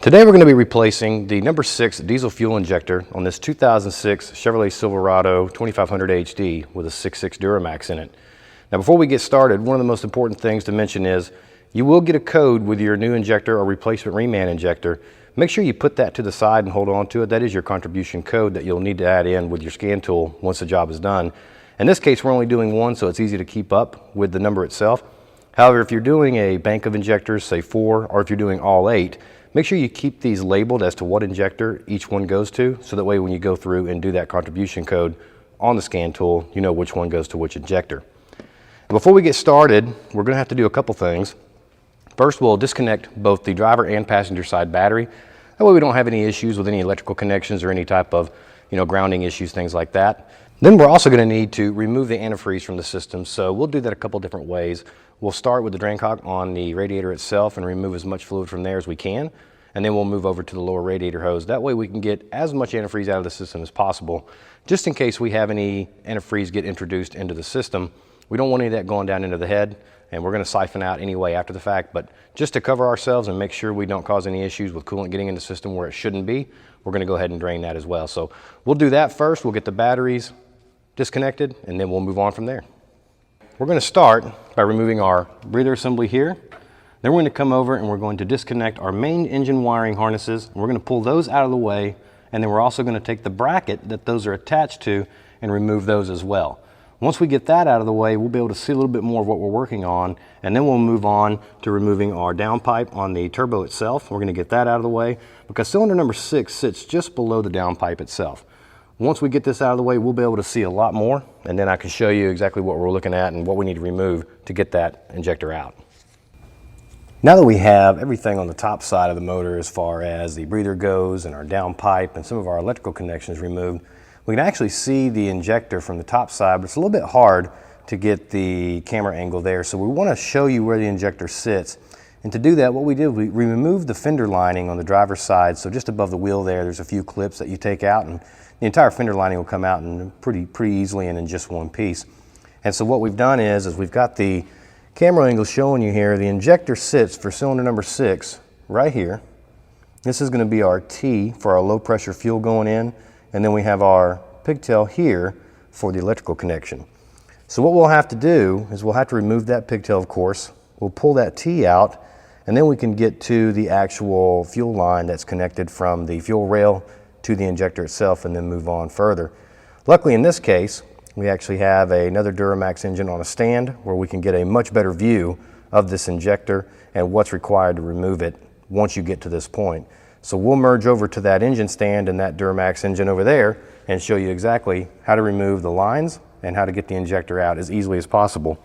Today we're going to be replacing the number 6 diesel fuel injector on this 2006 Chevrolet Silverado 2500 HD with a 6.6 Duramax in it. Now before we get started, one of the most important things to mention is you will get a code with your new injector or replacement reman injector. Make sure you put that to the side and hold on to it. That is your contribution code that you'll need to add in with your scan tool once the job is done. In this case we're only doing one, so it's easy to keep up with the number itself. However, if you're doing a bank of injectors, say 4, or if you're doing all 8, make sure you keep these labeled as to what injector each one goes to, so that way when you go through and do that contribution code on the scan tool, you know which one goes to which injector. Before we get started, we're going to have to do a couple things. First, we'll disconnect both the driver and passenger side battery. That way we don't have any issues with any electrical connections or any type of grounding issues, things like that. Then we're also going to need to remove the antifreeze from the system, so we'll do that a couple different ways. We'll start with the drain cock on the radiator itself and remove as much fluid from there as we can, and then we'll move over to the lower radiator hose. That way we can get as much antifreeze out of the system as possible, just in case we have any antifreeze get introduced into the system. We don't want any of that going down into the head, and we're going to siphon out anyway after the fact, but just to cover ourselves and make sure we don't cause any issues with coolant getting in the system where it shouldn't be, we're going to go ahead and drain that as well. So we'll do that first. We'll get the batteries disconnected, and then we'll move on from there. We're going to start by removing our breather assembly here. Then we're going to come over and we're going to disconnect our main engine wiring harnesses. We're going to pull those out of the way, and then we're also going to take the bracket that those are attached to and remove those as well. Once we get that out of the way, we'll be able to see a little bit more of what we're working on, and then we'll move on to removing our downpipe on the turbo itself. We're going to get that out of the way because cylinder number 6 sits just below the downpipe itself. Once we get this out of the way, we'll be able to see a lot more, and then I can show you exactly what we're looking at and what we need to remove to get that injector out. Now that we have everything on the top side of the motor as far as the breather goes and our downpipe and some of our electrical connections removed, we can actually see the injector from the top side, but it's a little bit hard to get the camera angle there. So we want to show you where the injector sits. And to do that, what we did, we removed the fender lining on the driver's side. So just above the wheel there's a few clips that you take out, and the entire fender lining will come out in pretty easily and in just one piece. And so what we've done is we've got the camera angle showing you here. The injector sits for cylinder number 6 right here. This is going to be our T for our low pressure fuel going in, and then we have our pigtail here for the electrical connection. So what we'll have to do is we'll have to remove that pigtail, of course. We'll pull that T out, and then we can get to the actual fuel line that's connected from the fuel rail to the injector itself, and then move on further. Luckily in this case, we actually have another Duramax engine on a stand where we can get a much better view of this injector and what's required to remove it once you get to this point. So we'll merge over to that engine stand and that Duramax engine over there and show you exactly how to remove the lines and how to get the injector out as easily as possible.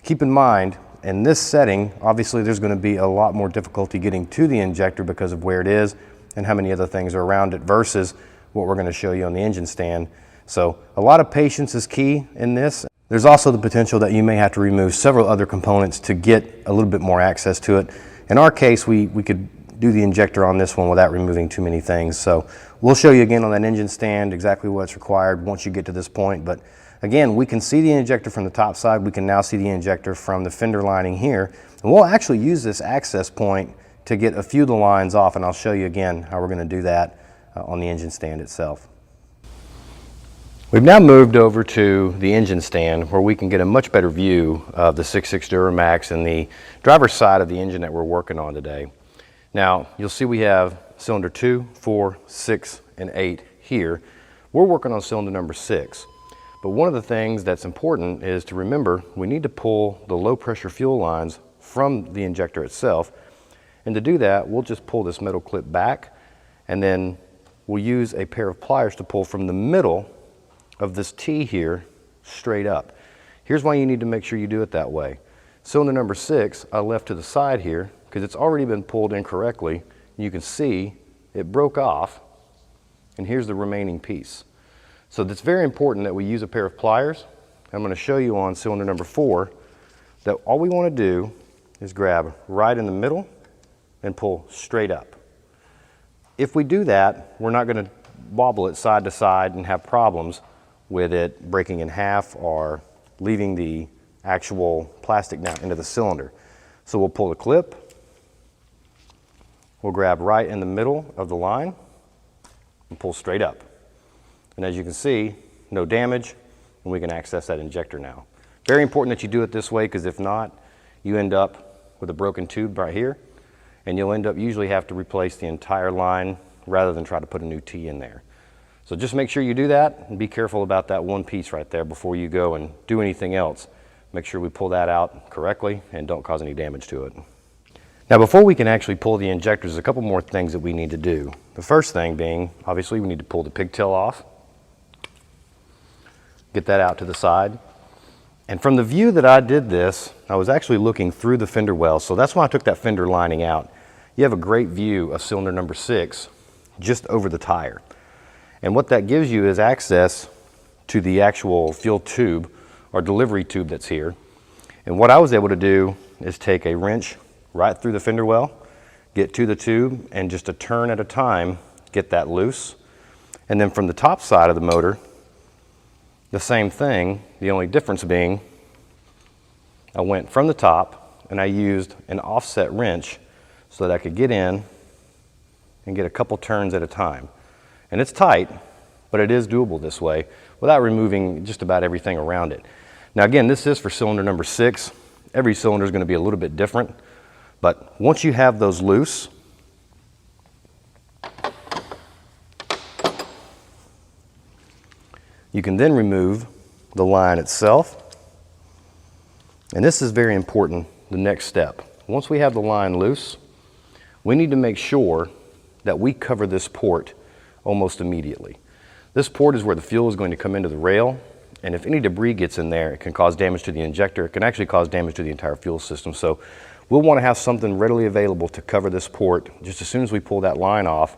Keep in mind, in this setting, obviously there's going to be a lot more difficulty getting to the injector because of where it is and how many other things are around it versus what we're going to show you on the engine stand. So a lot of patience is key in this. There's also the potential that you may have to remove several other components to get a little bit more access to it. In our case, we could do the injector on this one without removing too many things. So we'll show you again on that engine stand exactly what's required once you get to this point. But again, we can see the injector from the top side. We can now see the injector from the fender lining here. And we'll actually use this access point to get a few of the lines off, and I'll show you again how we're going to do that on the engine stand itself. We've now moved over to the engine stand where we can get a much better view of the 6.6 Duramax and the driver's side of the engine that we're working on today. Now you'll see we have cylinder 2, 4, 6, and 8 here. We're working on cylinder number 6. But one of the things that's important is to remember we need to pull the low pressure fuel lines from the injector itself. And to do that, we'll just pull this metal clip back, and then we'll use a pair of pliers to pull from the middle of this T here straight up. Here's why you need to make sure you do it that way. Cylinder number 6, I left to the side here because it's already been pulled incorrectly. You can see it broke off, and here's the remaining piece. So it's very important that we use a pair of pliers. I'm going to show you on cylinder number 4 that all we want to do is grab right in the middle and pull straight up. If we do that, we're not going to wobble it side to side and have problems with it breaking in half or leaving the actual plastic down into the cylinder. So we'll pull the clip, we'll grab right in the middle of the line and pull straight up. And as you can see, no damage, and we can access that injector now. Very important that you do it this way, because if not, you end up with a broken tube right here, and you'll end up usually have to replace the entire line rather than try to put a new T in there. So just make sure you do that, and be careful about that one piece right there before you go and do anything else. Make sure we pull that out correctly and don't cause any damage to it. Now, before we can actually pull the injector, there's a couple more things that we need to do. The first thing being, obviously, we need to pull the pigtail off. Get that out to the side. And from the view that I did this, I was actually looking through the fender well, so that's why I took that fender lining out. You have a great view of cylinder number 6 just over the tire. And what that gives you is access to the actual fuel tube or delivery tube that's here. And what I was able to do is take a wrench right through the fender well, get to the tube, and just a turn at a time, get that loose. And then from the top side of the motor, the same thing, the only difference being I went from the top and I used an offset wrench so that I could get in and get a couple turns at a time. And it's tight, but it is doable this way without removing just about everything around it. Now again, this is for cylinder number 6. Every cylinder is going to be a little bit different, but once you have those loose, you can then remove the line itself. And this is very important, the next step. Once we have the line loose, we need to make sure that we cover this port almost immediately. This port is where the fuel is going to come into the rail, and if any debris gets in there, it can cause damage to the injector. It can actually cause damage to the entire fuel system. So we'll want to have something readily available to cover this port just as soon as we pull that line off,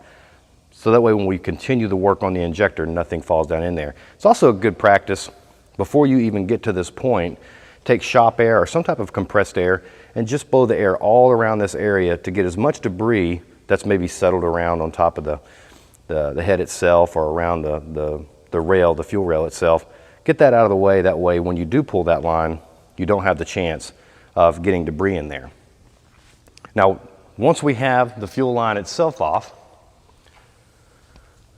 so that way when we continue the work on the injector, nothing falls down in there. It's also a good practice, before you even get to this point, take shop air or some type of compressed air and just blow the air all around this area to get as much debris that's maybe settled around on top of the head itself or around the rail, the fuel rail itself. Get that out of the way. That way when you do pull that line, you don't have the chance of getting debris in there. Now, once we have the fuel line itself off,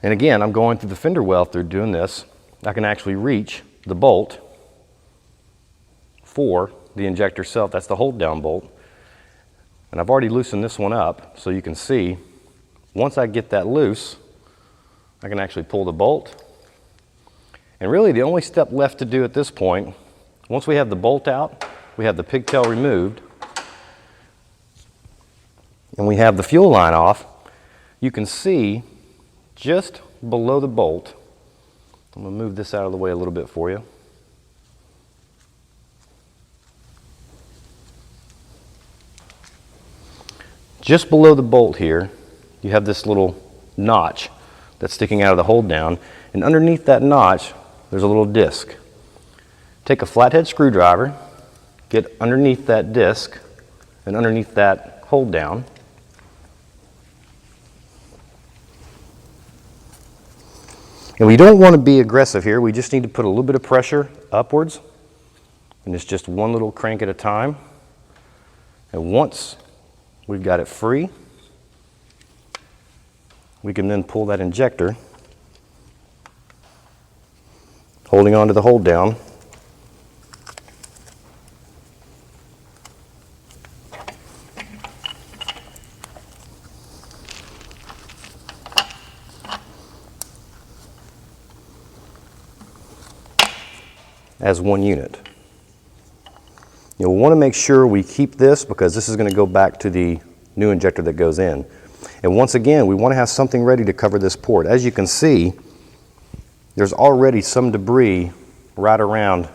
and again, I'm going through the fender well through doing this, I can actually reach the bolt for the injector itself. That's the hold down bolt. And I've already loosened this one up, so you can see, once I get that loose, I can actually pull the bolt. And really the only step left to do at this point, once we have the bolt out, we have the pigtail removed, and we have the fuel line off, you can see just below the bolt, I'm going to move this out of the way a little bit for you. Just below the bolt here, you have this little notch that's sticking out of the hold down, and underneath that notch, there's a little disc. Take a flathead screwdriver, get underneath that disc and underneath that hold down. And we don't want to be aggressive here. We just need to put a little bit of pressure upwards. And it's just one little crank at a time. And once we've got it free, we can then pull that injector, holding on to the hold down. As one unit. You'll want to make sure we keep this, because this is going to go back to the new injector that goes in. And once again, we want to have something ready to cover this port. As you can see, there's already some debris right around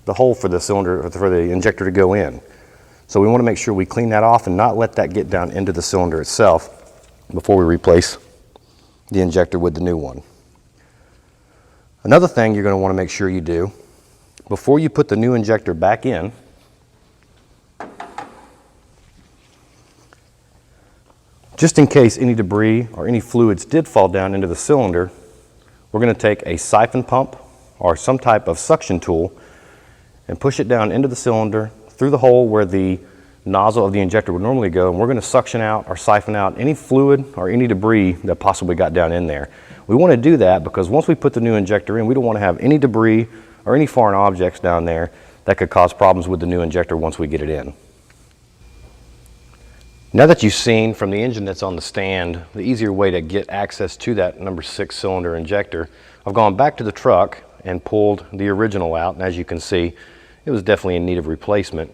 the hole for the cylinder, for the injector to go in. So we want to make sure we clean that off and not let that get down into the cylinder itself before we replace the injector with the new one. Another thing you're going to want to make sure you do, before you put the new injector back in, just in case any debris or any fluids did fall down into the cylinder, we're going to take a siphon pump or some type of suction tool and push it down into the cylinder through the hole where the nozzle of the injector would normally go, and we're going to suction out or siphon out any fluid or any debris that possibly got down in there. We want to do that because once we put the new injector in, we don't want to have any debris or any foreign objects down there that could cause problems with the new injector once we get it in. Now that you've seen from the engine that's on the stand the easier way to get access to that number 6 cylinder injector, I've gone back to the truck and pulled the original out, and as you can see, it was definitely in need of replacement.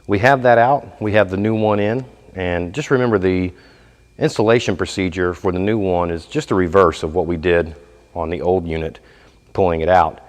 We have that out, we have the new one in, and just remember the installation procedure for the new one is just the reverse of what we did on the old unit pulling it out.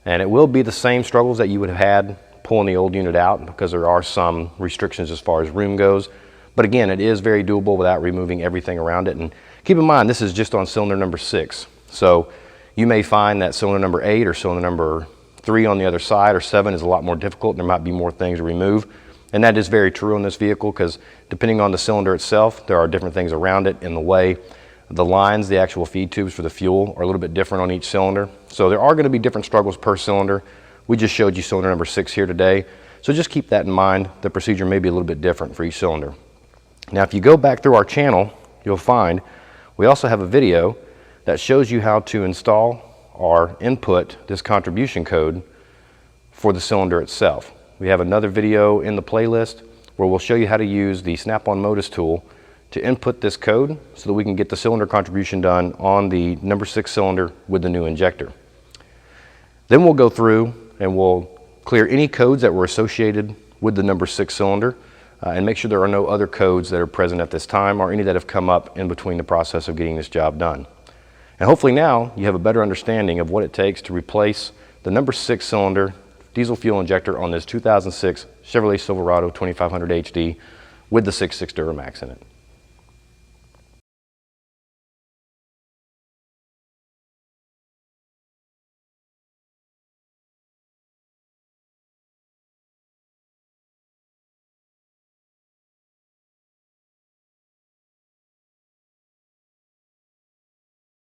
And it will be the same struggles that you would have had pulling the old unit out because there are some restrictions as far as room goes. But again, it is very doable without removing everything around it. And keep in mind, this is just on cylinder number 6. So you may find that cylinder number 8 or cylinder number 3 on the other side or 7 is a lot more difficult. There might be more things to remove. And that is very true on this vehicle because depending on the cylinder itself, there are different things around it in the way. The lines, the actual feed tubes for the fuel are a little bit different on each cylinder. So there are going to be different struggles per cylinder. We just showed you cylinder number 6 here today. So just keep that in mind. The procedure may be a little bit different for each cylinder. Now, if you go back through our channel, you'll find we also have a video that shows you how to install or input this contribution code for the cylinder itself. We have another video in the playlist where we'll show you how to use the Snap-on Motorist tool to input this code so that we can get the cylinder contribution done on the number 6 cylinder with the new injector. Then we'll go through and we'll clear any codes that were associated with the number 6 cylinder and make sure there are no other codes that are present at this time or any that have come up in between the process of getting this job done. And hopefully now you have a better understanding of what it takes to replace the number 6 cylinder diesel fuel injector on this 2006 Chevrolet Silverado 2500 HD with the 6.6 Duramax in it.